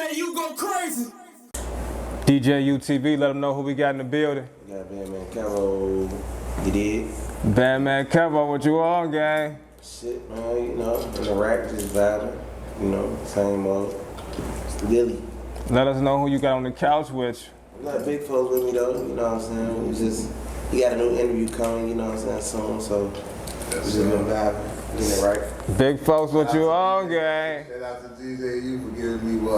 DJ, you go crazy. DJ UTV, let them know who we got in the building. We got Bandman Kevo. You did? Bandman Kevo, what you on, gang? Shit, man, you know, in the rack, just vibing. You know, same old. Lily. Let us know who you got on the couch with You got big folks with me, though, you know what I'm saying? He got a new interview coming, you know what I'm saying, soon, so we just been vibing. Getting it right. you. Big folks, what you on, gang? Shout out to DJU for giving me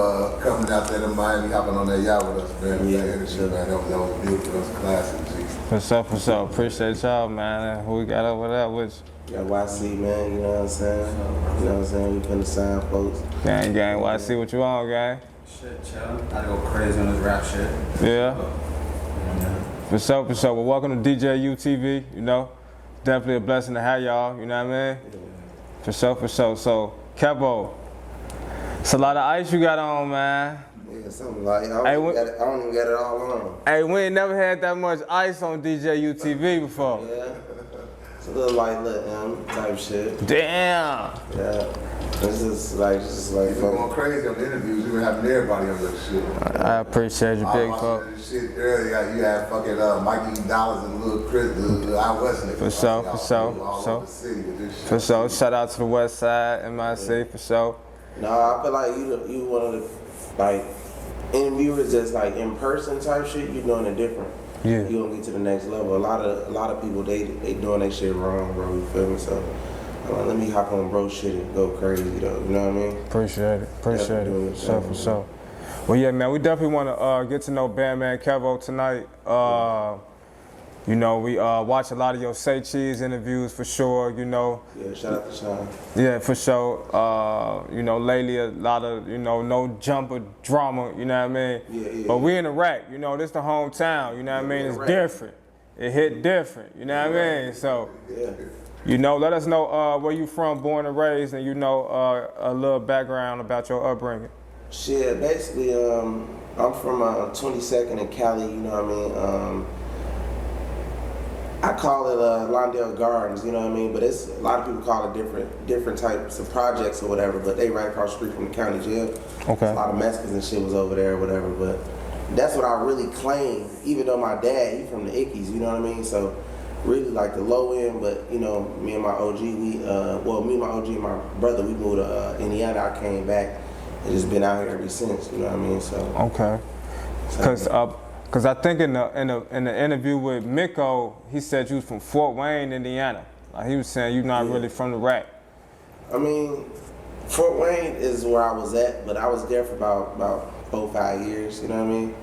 coming out there to Miami, hopping on that yacht with us, man. Yeah, That shit, man. That was beautiful. That was classic, G. For sure. Appreciate y'all, man. Who we got over there with Got YC, man, you know what I'm saying? You know what I'm saying? We finna sign folks. you? Gang, YC, what you on, gang? Shit, chill. I go crazy on this rap shit. Yeah. For sure. Well, welcome to DJ UTV, you know. Definitely a blessing to have y'all, you know what I mean? For sure. So, Kevo, it's a lot of ice you got on, man. Yeah, something like, I don't even got it all on. Hey, we ain't never had that much ice on DJ UTV before. Yeah. It's a little like Lil type shit. Damn. Yeah. It's just like You been going fun. crazy on the interviews. You been having everybody on your shit. I appreciate you, big folks. This shit earlier, you had fucking Mikey Dollars and Lil Chris, the I West niggas. For sure. For sure. Shout out to the West Side, MIC, for sure. No, I feel like you one of the like interviewers that's like in person type shit. You doing it different. Yeah. You gonna get to the next level. A lot of people they doing their shit wrong, bro. You feel me? So I'm like, let me hop on bro shit and go crazy though. You know what I mean? Appreciate it. For sure. Well, yeah, man, we definitely want to get to know Bandman Kevo tonight. You know, we watch a lot of your Say Cheese interviews for sure, you know. Yeah, shout out to Sean. Yeah, for sure. You know, lately a lot of, you know, no jumper drama, you know what I mean? Yeah. But we in the rack, you know, this the hometown, you know what I mean? It's different. It hit different, you know what I mean? So, you know, let us know where you from, born and raised, and you know, a little background about your upbringing. Shit, basically, I'm from 22nd in Cali, you know what I mean? I call it Lawndale Gardens, you know what I mean? But it's a lot of people call it different types of projects or whatever, but they right across the street from the county jail. Okay. A lot of Mexicans and shit was over there or whatever, but that's what I really claim, even though my dad, he from the Ickies, you know what I mean? So really like the low end, but you know, me and my OG, me and my OG and my brother, we moved to Indiana. I came back and just been out here ever since, you know what I mean? So okay. Cause I think in the interview with Miko, he said you was from Fort Wayne, Indiana. Like he was saying you're not really from the rack. I mean, Fort Wayne is where I was at, but I was there for about 4-5 years, you know what I mean?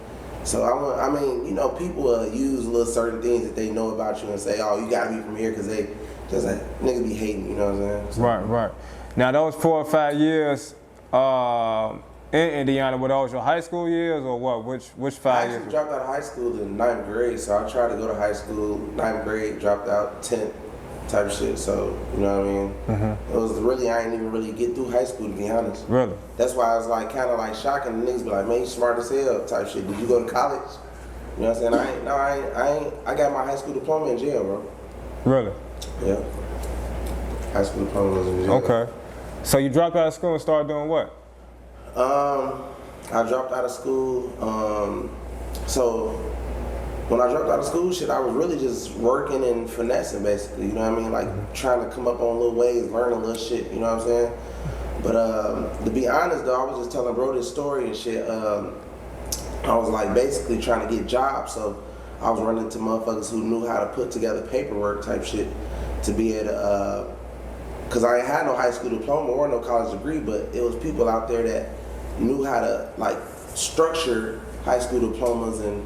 So I mean, you know, people use little certain things that they know about you and say, oh, you gotta be from here, cause they just like niggas be hating, you know what I'm saying? So, Right. Now those 4 or 5 years in Indiana, were those your high school years or what? Which 5 I years? actually dropped out of high school in 9th grade, so I tried to go to high school, 9th grade, dropped out 10th type of shit, so, you know what I mean? It was really, I didn't even really get through high school, to be honest. Really? That's why I was like, kind of like shocking. The niggas be like, man, you smart as hell type shit. Did you go to college? You know what I'm saying? I got my high school diploma in jail, bro. Really? Yeah. High school diploma was in jail. Okay. So you dropped out of school and started doing what? I dropped out of school. So when I dropped out of school, shit, I was really just working and finessing, basically. You know what I mean? Like trying to come up on little ways, learn a little shit. You know what I'm saying? But to be honest, though, I was just telling bro this story and shit. I was like basically trying to get jobs, so I was running into motherfuckers who knew how to put together paperwork type shit to be able to. Cause I ain't had no high school diploma or no college degree, but it was people out there that knew how to like structure high school diplomas and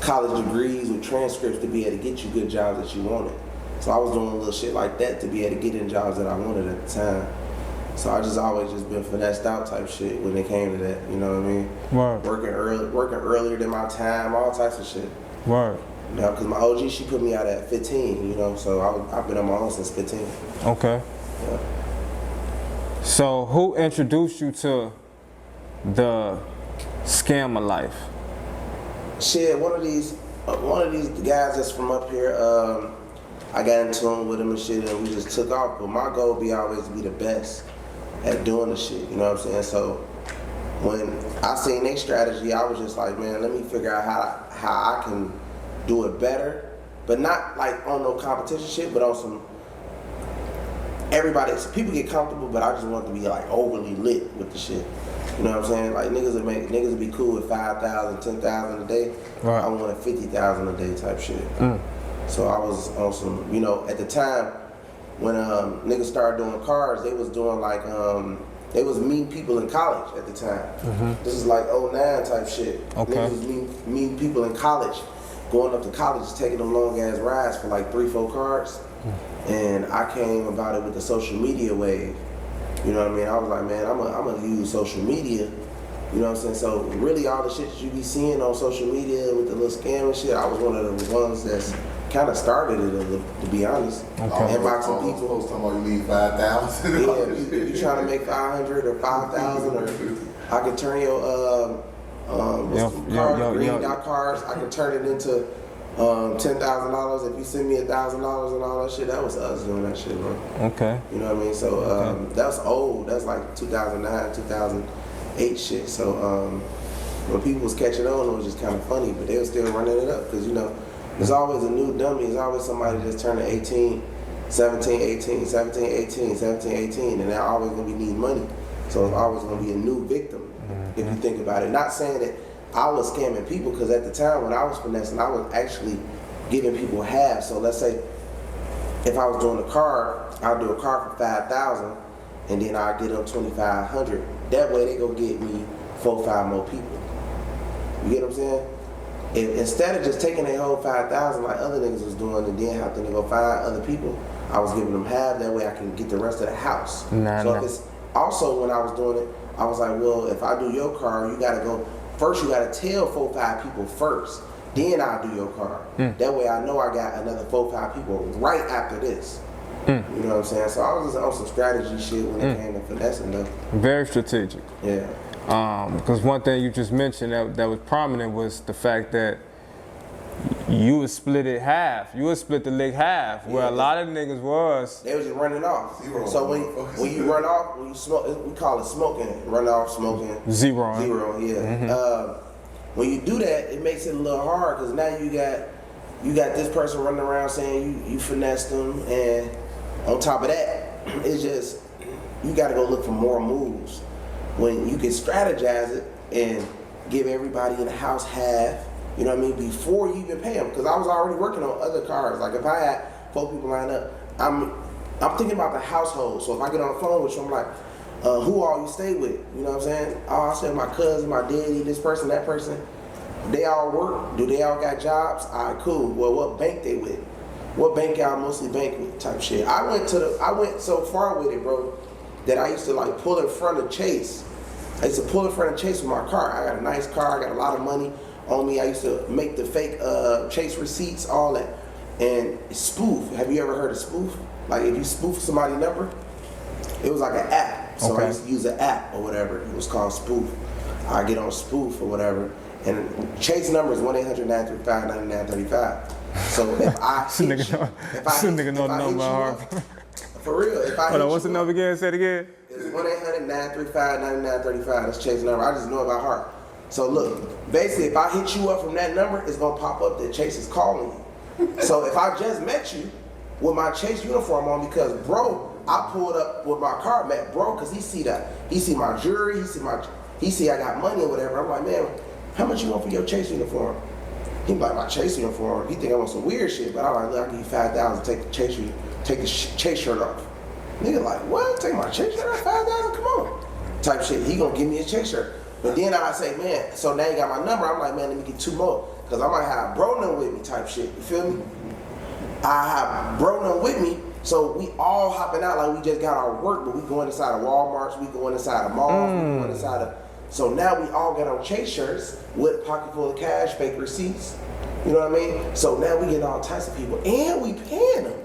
college degrees with transcripts to be able to get you good jobs that you wanted. So I was doing a little shit like that to be able to get in jobs that I wanted at the time. So I just always just been finessed out type shit when it came to that, you know what I mean? Word. Working earlier than my time, all types of shit. Word. You know, cause my OG, she put me out at 15, you know, so I've been on my own since 15. Okay. Yeah. So who introduced you to the scammer life? Shit, one of these guys that's from up here, I got in tune with him and shit, and we just took off. But my goal be always to be the best at doing the shit, you know what I'm saying? So when I seen their strategy, I was just like, man, let me figure out how I can do it better, but not like on no competition shit, but on some people get comfortable, but I just want to be like overly lit with the shit. You know what I'm saying? Like niggas would be cool with 5,000, 10,000 a day. Right. I wanted 50,000 a day type shit. So I was on some, you know, at the time when niggas started doing cars, they was doing like they was mean people in college at the time. This is like 09 type shit. Okay. Niggas was mean people in college, going up to college, taking them long ass rides for like 3-4 cars. And I came about it with the social media wave. You know what I mean? I was like, man, I'm gonna use social media. You know what I'm saying? So really all the shit that you be seeing on social media with the little scam and shit, I was one of the ones that's kind of started it, to be honest. Inboxing people. Talking about you need 5,000. Yeah, you trying to make 500 or 5,000, or I can turn your green dot cards. I can turn it into $10,000 if you send me $1,000 and all that shit. That was us doing that shit, bro. Okay. You know what I mean? So that's old. That's like 2009, 2008 shit. So when people was catching on, it was just kind of funny, but they were still running it up because, you know, there's always a new dummy. There's always somebody that's turning 18, 17, 18, 17, 18, 17, 18, and they're always going to be needing money. So it's always going to be a new victim, if you think about it. Not saying that I was scamming people, because at the time when I was finessing, I was actually giving people half. So let's say if I was doing a car, I'll do a car for 5,000, and then I'll get them 2,500. That way they go get me 4 or 5 more people. You get what I'm saying? Instead of just taking their whole 5,000 like other niggas was doing and then having to go find other people, I was giving them half. That way I can get the rest of the house. If it's also, when I was doing it, I was like, well, if I do your car, you gotta go first. You gotta tell 4 or 5 people first. Then I'll do your car. That way I know I got another 4 or 5 people right after this. You know what I'm saying? So I was just on some strategy shit when it came to finessing though. Very strategic. Yeah. Because one thing you just mentioned that was prominent was the fact that you would split it half. You would split the lick half, where a lot of niggas was. They was just running off. Zero. So when you run off, when you smoke, we call it smoking. Run off, smoking. Zero. Yeah. When you do that, it makes it a little hard because now you got this person running around saying you finessed them, and on top of that, it's just you got to go look for more moves. When you can strategize it and give everybody in the house half, you know what I mean, before you even pay them. Because I was already working on other cars. Like if I had 4 people lined up, I'm thinking about the household. So if I get on the phone with you, I'm like, who all you stay with? You know what I'm saying? Oh, I stay with my cousin, my daddy, this person, that person. They all work? Do they all got jobs? All right, cool. Well, what bank they with? What bank y'all mostly bank with? Type shit. I went so far with it, bro, that I used to like pull in front of Chase. I used to pull in front of Chase with my car. I got a nice car. I got a lot of money on me. I used to make the fake Chase receipts, all that. And spoof. Have you ever heard of spoof? Like if you spoof somebody's number, it was like an app. So I used to use an app or whatever. It was called spoof. I get on spoof or whatever. And Chase number is 1-800-935-9935. So if I hit you, for real, if I Hold on, what's the number again? Say it again. It's 1-800-935-9935. That's Chase's number. I just know it by heart. So look, basically, if I hit you up from that number, it's gonna pop up that Chase is calling you. So if I just met you with my Chase uniform on, because bro, I pulled up with my car, met bro, because he see my jewelry, he see I got money or whatever. I'm like, man, how much you want for your Chase uniform? He like, my Chase uniform. He think I want some weird shit, but I'm like, look, I'll give you 5,000. Take the Chase shirt off. Nigga like, what? Take my Chase shirt off? 5,000? Come on. Type shit. He gonna give me a Chase shirt. But then I say, man, so now you got my number. I'm like, man, let me get 2 more. Because I might have bro none with me type shit. You feel me? I have bro none with me. So we all hopping out like we just got our work, but we going inside of Walmarts, we going inside of malls, we going inside of. So now we all got on Chase shirts with a pocket full of cash, fake receipts. You know what I mean? So now we get all types of people, and we paying them.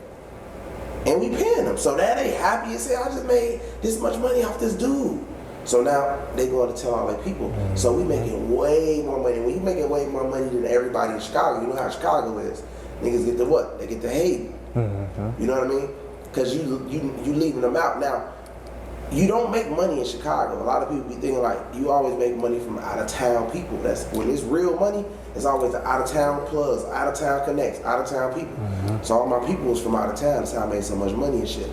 So now they happy and say, I just made this much money off this dude. So now they going to tell all their people. So we making way more money. When you making way more money than everybody in Chicago, you know how Chicago is. Niggas get the what? They get the hate. You know what I mean? Because you leaving them out. Now, you don't make money in Chicago. A lot of people be thinking like you always make money from out of town people. That's when it's real money. It's always the out of town plugs, out of town connects, out of town people. So all my people is from out of town. That's how I made so much money and shit.